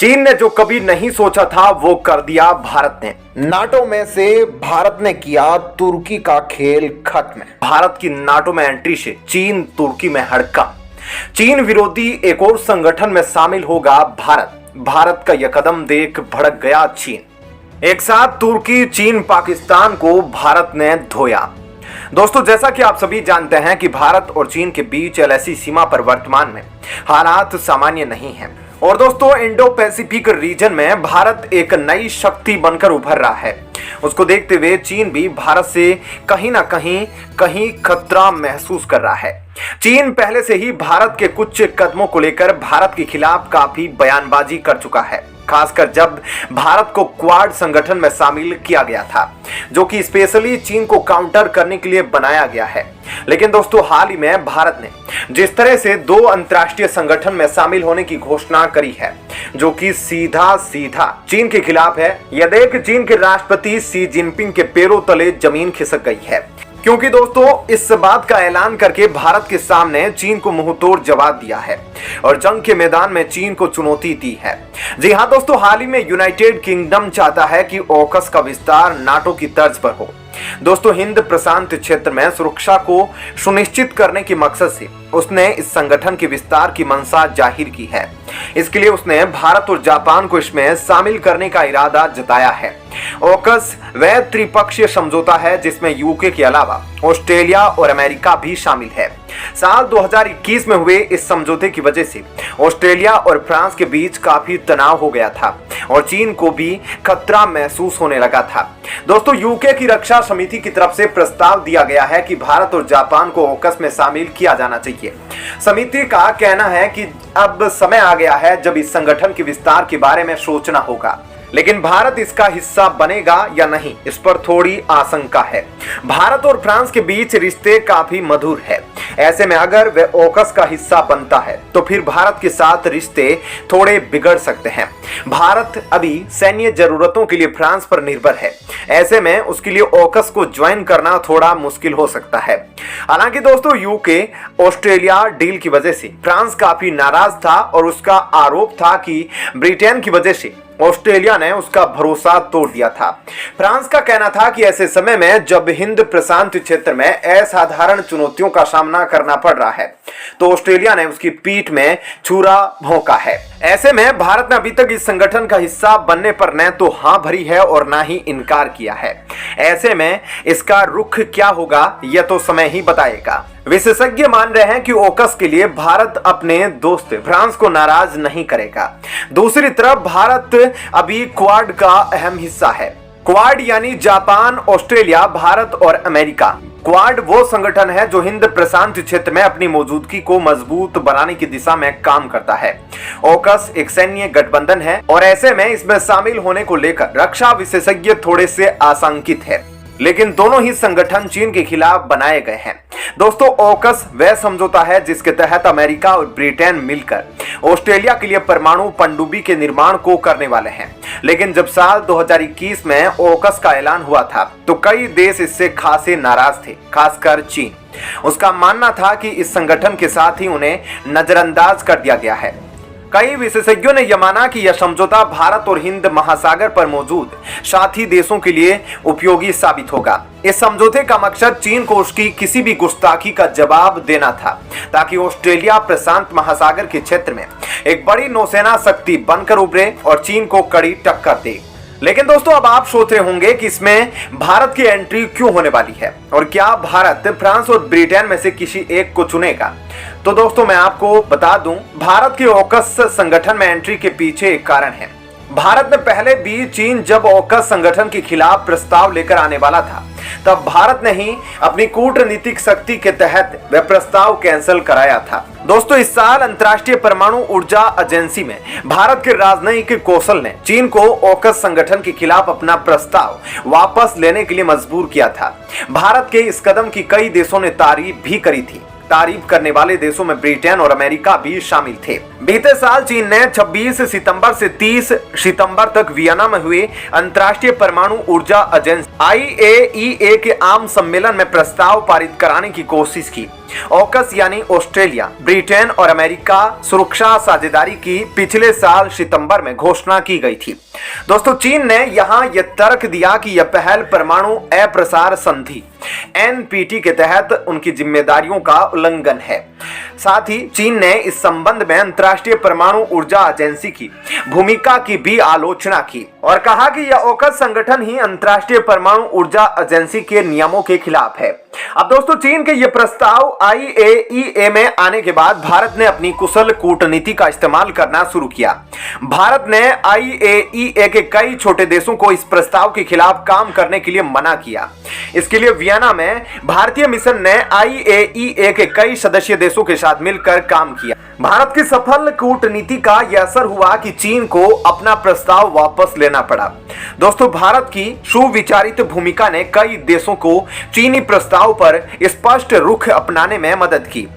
चीन ने जो कभी नहीं सोचा था वो कर दिया भारत ने। नाटो में से भारत ने किया तुर्की का खेल खत्म। भारत की नाटो में एंट्री से चीन तुर्की में हड़कंप। चीन विरोधी एक और संगठन में शामिल होगा भारत। भारत का यह कदम देख भड़क गया चीन। एक साथ तुर्की, चीन, पाकिस्तान को भारत ने धोया। दोस्तों, जैसा कि आप सभी जानते हैं कि भारत और चीन के बीच एलएसी सीमा पर वर्तमान में हालात सामान्य नहीं हैं। और दोस्तों, इंडो पैसिफिक रीजन में भारत एक नई शक्ति बनकर उभर रहा है। उसको देखते हुए चीन भी भारत से कहीं ना कहीं खतरा महसूस कर रहा है। चीन पहले से ही भारत के कुछ कदमों को लेकर भारत के खिलाफ काफी बयानबाजी कर चुका है, खासकर जब भारत को क्वाड संगठन में शामिल किया गया था, जो कि स्पेशली चीन को काउंटर करने के लिए बनाया गया है। लेकिन दोस्तों, हाल ही में भारत ने जिस तरह से 2 अंतर्राष्ट्रीय संगठन में शामिल होने की घोषणा करी है, जो कि सीधा चीन के खिलाफ है, यह देख चीन के राष्ट्रपति शी जिनपिंग के पैरों तले जमीन खिसक गई है। क्योंकि दोस्तों, इस बात का ऐलान करके भारत के सामने चीन को मुंहतोड़ जवाब दिया है और जंग के मैदान में चीन को चुनौती दी है। जी हां दोस्तों, हाल ही में यूनाइटेड किंगडम चाहता है कि ऑकस का विस्तार नाटो की तर्ज पर हो। दोस्तों, हिंद प्रशांत क्षेत्र में सुरक्षा को सुनिश्चित करने के मकसद से उसने इस संगठन के विस्तार की मंशा जाहिर की है। इसके लिए उसने भारत और जापान को इसमें शामिल करने का इरादा जताया है। ऑकस वह त्रिपक्षीय समझौता है जिसमें यूके के अलावा ऑस्ट्रेलिया और अमेरिका भी शामिल है। साल 2021 में हुए इस समझौते की वजह से ऑस्ट्रेलिया और फ्रांस के बीच काफी तनाव हो गया था और चीन को भी खतरा महसूस होने लगा था। दोस्तों, यूके की रक्षा समिति की तरफ से प्रस्ताव दिया गया है कि भारत और जापान को ऑकस में शामिल किया जाना चाहिए। समिति का कहना है कि अब समय आ गया है जब इस संगठन के विस्तार के बारे में सोचना होगा, लेकिन भारत इसका हिस्सा बनेगा या नहीं, इस पर थोड़ी आशंका है। भारत और फ्रांस के बीच रिश्ते काफी मधुर है। ऐसे में अगर वह ऑकस का हिस्सा बनता है तो फिर भारत के साथ रिश्ते थोड़े बिगड़ सकते हैं। भारत अभी सैन्य जरूरतों के लिए फ्रांस पर निर्भर है। ऐसे में उसके लिए ऑकस को ज्वाइन करना थोड़ा मुश्किल हो सकता है। हालांकि दोस्तों, यूके ऑस्ट्रेलिया डील की वजह से फ्रांस काफी नाराज था और उसका आरोप था कि ब्रिटेन की वजह से ऑस्ट्रेलिया ने उसका भरोसा तोड़ दिया था। फ्रांस का कहना था कि ऐसे समय में जब हिंद प्रशांत क्षेत्र में असाधारण चुनौतियों का सामना करना पड़ रहा है तो ऑस्ट्रेलिया ने उसकी पीठ में छुरा भोंका है। ऐसे में भारत ने अभी तक इस संगठन का हिस्सा बनने पर न तो हाँ भरी है और ना ही इनकार किया है। ऐसे में इसका रुख क्या होगा यह तो समय ही बताएगा। विशेषज्ञ मान रहे हैं कि ऑकस के लिए भारत अपने दोस्त फ्रांस को नाराज नहीं करेगा। दूसरी तरफ भारत अभी क्वाड का अहम हिस्सा है। क्वाड यानी जापान, ऑस्ट्रेलिया, भारत और अमेरिका। क्वाड वो संगठन है जो हिंद प्रशांत क्षेत्र में अपनी मौजूदगी को मजबूत बनाने की दिशा में काम करता है। ऑकस एक सैन्य गठबंधन है और ऐसे में इसमें शामिल होने को लेकर रक्षा विशेषज्ञ थोड़े से आशंकित है, लेकिन दोनों ही संगठन चीन के खिलाफ बनाए गए हैं। दोस्तों, ऑकस वह समझौता है जिसके तहत अमेरिका और ब्रिटेन मिलकर ऑस्ट्रेलिया के लिए परमाणु पनडुब्बी के निर्माण को करने वाले हैं। लेकिन जब साल 2021 में ऑकस का ऐलान हुआ था तो कई देश इससे खासे नाराज थे, खासकर चीन। उसका मानना था कि इस संगठन के साथ ही उन्हें नजरअंदाज कर दिया गया है। कई विशेषज्ञों ने यह माना कि यह समझौता भारत और हिंद महासागर पर मौजूद साथी देशों के लिए उपयोगी साबित होगा। इस समझौते का मकसद चीन को उसकी किसी भी गुस्ताखी का जवाब देना था, ताकि ऑस्ट्रेलिया प्रशांत महासागर के क्षेत्र में एक बड़ी नौसेना शक्ति बनकर उभरे और चीन को कड़ी टक्कर दे। लेकिन दोस्तों, अब आप सोच रहे होंगे कि इसमें भारत की एंट्री क्यों होने वाली है और क्या भारत फ्रांस और ब्रिटेन में से किसी एक को चुनेगा। तो दोस्तों, मैं आपको बता दूं, भारत के ऑकस संगठन में एंट्री के पीछे एक कारण है। भारत ने पहले भी चीन जब ऑकस संगठन के खिलाफ प्रस्ताव लेकर आने वाला था तब भारत ने ही अपनी कूटनीतिक शक्ति के तहत वह प्रस्ताव कैंसिल कराया था। दोस्तों, इस साल अंतर्राष्ट्रीय परमाणु ऊर्जा एजेंसी में भारत के राजनयिक कौशल ने चीन को ऑकस संगठन के खिलाफ अपना प्रस्ताव वापस लेने के लिए मजबूर किया था। भारत के इस कदम की कई देशों ने तारीफ भी करी थी। तारीफ करने वाले देशों में ब्रिटेन और अमेरिका भी शामिल थे। बीते साल चीन ने 26 सितंबर से 30 सितंबर तक वियना में हुए अंतर्राष्ट्रीय परमाणु ऊर्जा एजेंसी IAEA के आम सम्मेलन में प्रस्ताव पारित कराने की कोशिश की। ऑकस यानी ऑस्ट्रेलिया, ब्रिटेन और अमेरिका सुरक्षा साझेदारी की पिछले साल सितंबर में घोषणा की गई थी। दोस्तों चीन ने यहां यह तर्क दिया कि यह पहल परमाणु अप्रसार संधि एनपीटी के तहत उनकी जिम्मेदारियों का उल्लंघन है। साथ ही चीन ने इस संबंध में अंतर्राष्ट्रीय परमाणु ऊर्जा एजेंसी की भूमिका की भी आलोचना की और कहा कि यह ऑकस संगठन ही अंतर्राष्ट्रीय परमाणु ऊर्जा एजेंसी के नियमों के खिलाफ है। अब दोस्तों चीन के ये प्रस्ताव आईएईए में आने के बाद भारत ने अपनी कुशल कूटनीति का इस्तेमाल करना शुरू किया। भारत ने आईएईए के कई छोटे देशों को इस प्रस्ताव के खिलाफ काम करने के लिए मना किया। इसके लिए वियना में भारतीय मिशन ने आईएईए के कई सदस्य देशों के साथ मिलकर काम किया। भारत की सफल कूटनीति का यह असर हुआ कि चीन को अपना प्रस्ताव वापस लेना पड़ा। दोस्तों भारत की सुविचारित भूमिका ने कई देशों को चीनी प्रस्ताव पर स्पष्ट रुख अपनाने में मदद की।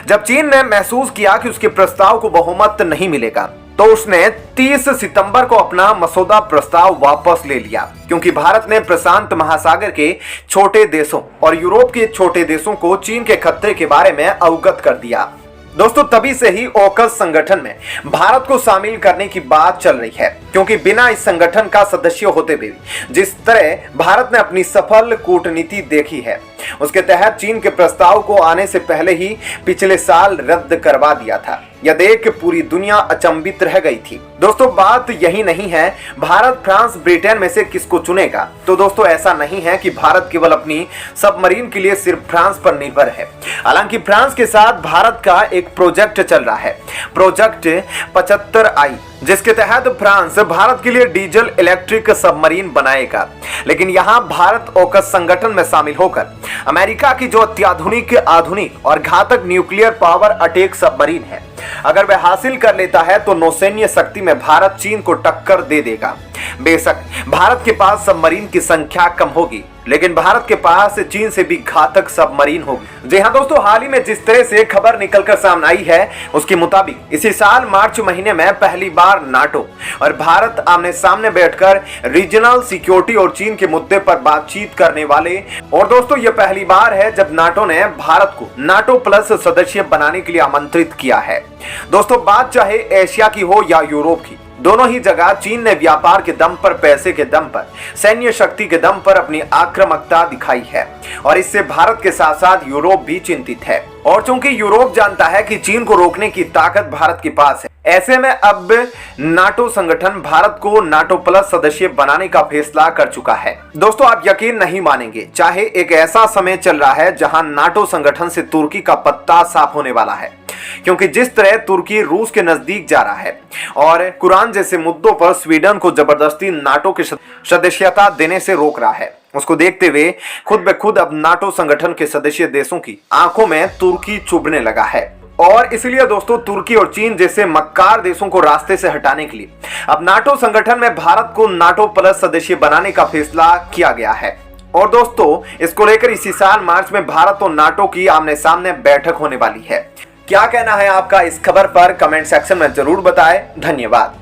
जब चीन ने महसूस किया कि उसके प्रस्ताव को बहुमत नहीं मिलेगा तो उसने 30 सितंबर को अपना मसौदा प्रस्ताव वापस ले लिया, क्योंकि भारत ने प्रशांत महासागर के छोटे देशों और यूरोप के छोटे देशों को चीन के खतरे के बारे में अवगत कर दिया। दोस्तों तभी से ही ऑकस संगठन में भारत को शामिल करने की बात चल रही है, क्योंकि बिना इस संगठन का सदस्य होते हुए जिस तरह भारत ने अपनी सफल कूटनीति देखी है उसके तहत चीन के प्रस्ताव को आने से पहले ही पिछले साल रद्द करवा दिया था। यह देख पूरी दुनिया अचंभित रह गई थी। दोस्तों बात यही नहीं है भारत फ्रांस ब्रिटेन में से किसको चुनेगा, तो दोस्तों ऐसा नहीं है कि भारत केवल अपनी सबमरीन के लिए सिर्फ फ्रांस पर निर्भर है। हालांकि फ्रांस के साथ भारत का एक प्रोजेक्ट चल रहा है, प्रोजेक्ट 75I, जिसके तहत फ्रांस भारत के लिए डीजल इलेक्ट्रिक सबमरीन बनाएगा। लेकिन यहां भारत ऑकस संगठन में शामिल होकर अमेरिका की जो अत्याधुनिक आधुनिक और घातक न्यूक्लियर पावर अटैक सबमरीन है, अगर वह हासिल कर लेता है तो नौसैन्य शक्ति में भारत चीन को टक्कर दे देगा। बेशक भारत के पास सबमरीन की संख्या कम होगी, लेकिन भारत के पास चीन से भी घातक सबमरीन होगी। जी हां दोस्तों, हाल ही में जिस तरह से खबर निकलकर सामने आई है उसके मुताबिक इसी साल मार्च महीने में पहली बार नाटो और भारत आमने सामने बैठकर रीजनल सिक्योरिटी और चीन के मुद्दे पर बातचीत करने वाले। और दोस्तों यह पहली बार है जब नाटो ने भारत को नाटो प्लस सदस्य बनाने के लिए आमंत्रित किया है। दोस्तों बात चाहे एशिया की हो या यूरोप की, दोनों ही जगह चीन ने व्यापार के दम पर, पैसे के दम पर, सैन्य शक्ति के दम पर अपनी आक्रामकता दिखाई है और इससे भारत के साथ साथ यूरोप भी चिंतित है। और चूंकि यूरोप जानता है कि चीन को रोकने की ताकत भारत के पास है, ऐसे में अब नाटो संगठन भारत को नाटो प्लस सदस्य बनाने का फैसला कर चुका है। दोस्तों आप यकीन नहीं मानेंगे, चाहे एक ऐसा समय चल रहा है जहां नाटो संगठन से तुर्की का पत्ता साफ होने वाला है, क्योंकि जिस तरह तुर्की रूस के नजदीक जा रहा है और कुरान जैसे मुद्दों पर स्वीडन को जबरदस्ती नाटो की सदस्यता देने से रोक रहा है, उसको देखते हुए खुद ब खुद अब नाटो संगठन के सदस्य देशों की आंखों में तुर्की चुभने लगा है। और इसलिए दोस्तों तुर्की और चीन जैसे मक्कार देशों को रास्ते से हटाने के लिए अब नाटो संगठन में भारत को नाटो प्लस सदस्य बनाने का फैसला किया गया है। और दोस्तों इसको लेकर इसी साल मार्च में भारत और नाटो की आमने सामने बैठक होने वाली है। क्या कहना है आपका इस खबर पर कमेंट सेक्शन में जरूर बताएं। धन्यवाद।